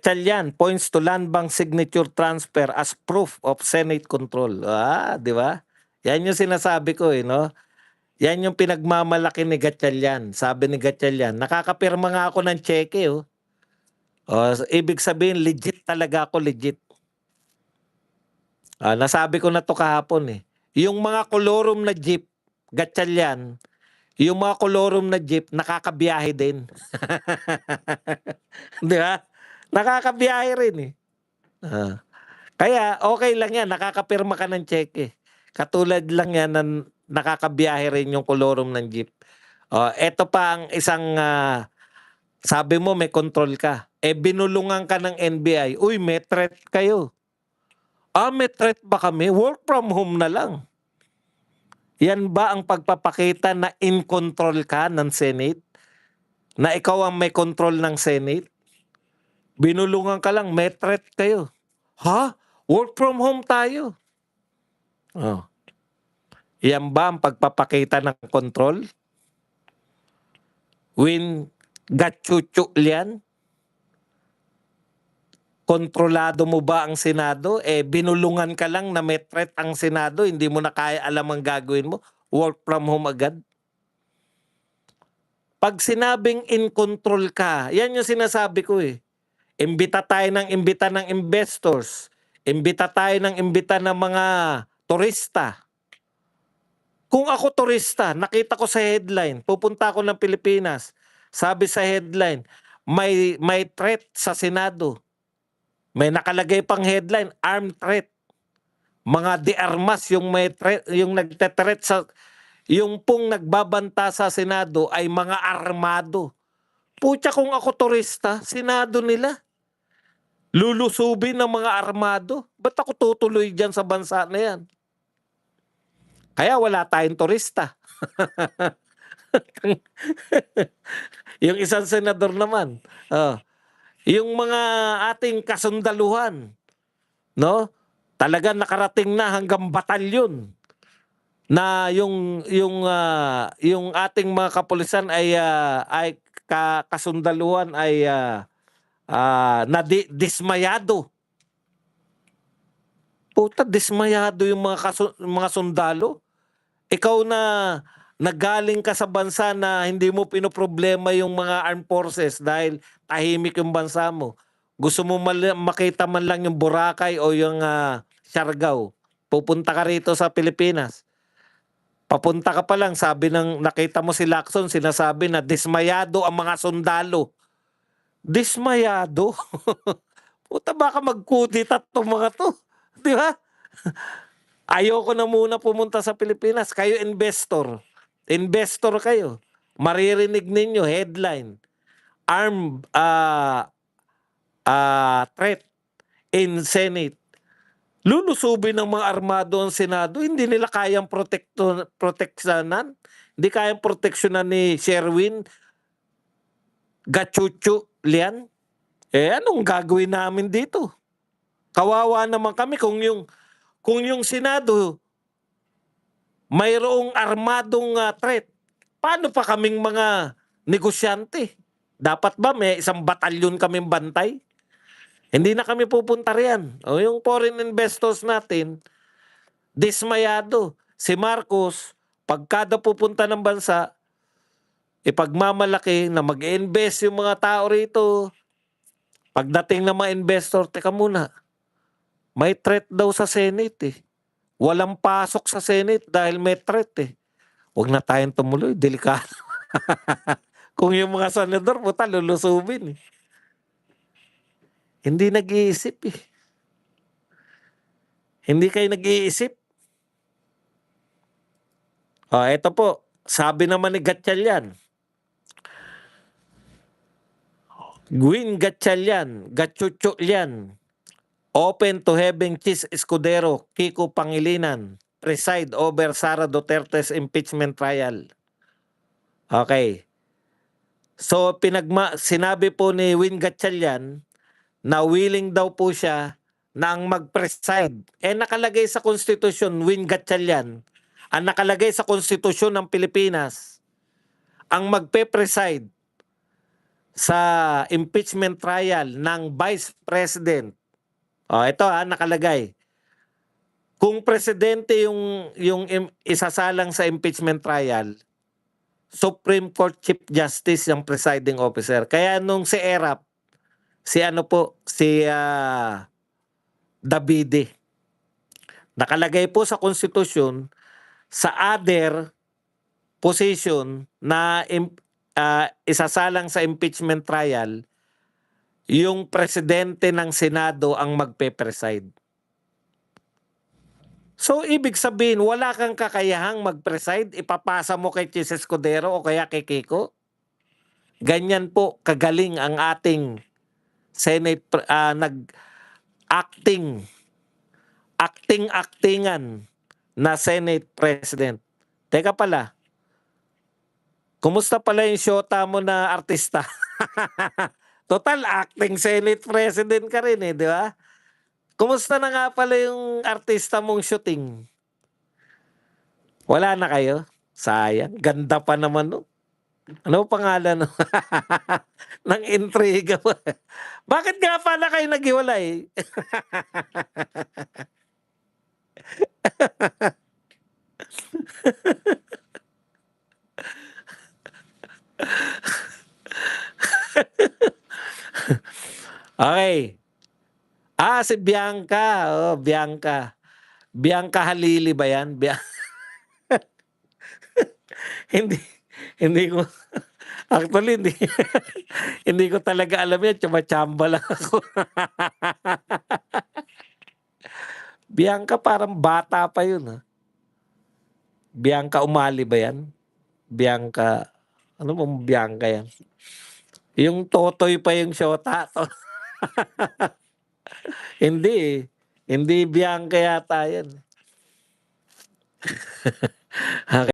Gatchalian points to land bank signature transfer as proof of Senate control. Di ba? Yan yung sinasabi ko no? Yan yung pinagmamalaki ni Gatchalian. Sabi ni Gatchalian, nakakapirma nga ako ng cheque ibig sabihin, legit talaga ako, legit. Nasabi ko na to kahapon Yung mga kolorum na jeep, Gatchalian, yung mga kolorum na jeep, nakakabiyahe din. Di ba? Nakakabiyahe rin Kaya okay lang yan, nakakapirma ka ng cheque. Katulad lang yan na nakakabiyahe rin yung kolorum ng jeep. Eto pa ang isang sabi mo may control ka. Binulungan ka ng NBI. Uy, may threat kayo. May threat ba kami? Work from home na lang. Yan ba ang pagpapakita na in control ka ng Senate? Na ikaw ang may control ng Senate? Binulungan ka lang, may threat kayo. Work from home tayo. Yan ba ang pagpapakita ng control? When gatchuchu liyan? Kontrolado mo ba ang Senado? Binulungan ka lang na may threat ang Senado, hindi mo na kaya alam ang gagawin mo. Work from home agad. Pag sinabing in control ka, yan yung sinasabi ko Imbita tayo ng imbita ng investors. Imbita tayo ng imbita ng mga turista. Kung ako turista, nakita ko sa headline, pupunta ako ng Pilipinas. Sabi sa headline, may threat sa Senado. May nakalagay pang headline, armed threat. Mga de-armas yung may threat, yung nagte-threat sa yung pong nagbabanta sa Senado ay mga armado. Pucha, kung ako turista, Senado nila. Lulusubin ng mga armado. Ba't ako tutuloy dyan sa bansa na yan? Kaya wala tayong turista. Yung isang senador naman. Yung mga ating kasundaluhan, no? Talaga nakarating na hanggang batalyon na yung ating mga kapulisan ay kasundaluhan ay dismayado. Puta, dismayado yung mga sundalo. Ikaw na nagaling ka sa bansa na hindi mo pinoproblema yung mga armed forces dahil tahimik yung bansa mo. Gusto mo makita man lang yung Boracay o yung Siargao. Pupunta ka rito sa Pilipinas. Papunta ka pa lang, sabi nakita mo si Lacson, sinasabi na dismayado ang mga sundalo. Dismayado? Puta, baka magkudita itong mga to. Di ba? Ayoko na muna pumunta sa Pilipinas. Kayo investor. Investor kayo. Maririnig ninyo, headline. Armed threat in Senate. Lulusubin ng mga armado ang Senado. Hindi nila kayang proteksyonan. Hindi kayang proteksyonan ni Sherwin Gatchuchu Lian. Anong gagawin namin dito? Kawawa naman kami kung yung Senado mayroong armadong threat. Paano pa kaming mga negosyante? Dapat ba may isang batalyon kaming bantay? Hindi na kami pupunta riyan. Yung foreign investors natin, dismayado. Si Marcos, pagkada pupunta ng bansa, ipagmamalaki na mag-invest yung mga tao rito. Pagdating ng mga investor, teka muna, may threat daw sa Senate Walang pasok sa Senate dahil may threat Huwag na tayong tumuloy, delikado. Kung yung mga senador, puta, lulusubin Hindi nag-iisip Hindi kayo nag-iisip. Ito po, sabi naman ni Gatchalian. Gwyn Gatchalian, Gatchuchulian, open to having Chis Escudero, Kiko Pangilinan, preside over Sara Duterte's impeachment trial. Okay. So, sinabi po ni Win Gatchalian na willing daw po siya na ang mag-preside. Nakalagay sa konstitusyon, Win Gatchalian, ang nakalagay sa konstitusyon ng Pilipinas, ang magpe-preside sa impeachment trial ng Vice President. Ito nakalagay. Kung presidente yung isasalang sa impeachment trial, Supreme Court Chief Justice yung presiding officer. Kaya nung si ERAP, si Davide. Nakalagay po sa konstitusyon sa other position na isasalang sa impeachment trial, yung presidente ng Senado ang magpe-preside. So, ibig sabihin, wala kang kakayahang mag-preside, ipapasa mo kay Chis Escudero o kaya kay Kiko? Ganyan po kagaling ang ating Senate, actingan na Senate President. Teka pala, kumusta pala yung shota mo na artista? Total, acting Senate President ka rin di ba? Kumusta na nga pala yung artista mong shooting? Wala na kayo? Sayang. Ganda pa naman no? Ano pangalan no? Ng intriga mo. Bakit nga pala kayo naghiwalay? Okay. Si Bianca. Bianca. Bianca Halili ba yan? hindi ko actually hindi ko talaga alam yan. Tsamba lang ako. Bianca parang bata pa yun. Bianca Umali ba yan? Bianca, ano bang Bianca yan? Yung Totoy pa yung shota. Hindi Hindi Bianca yata yan. Okay.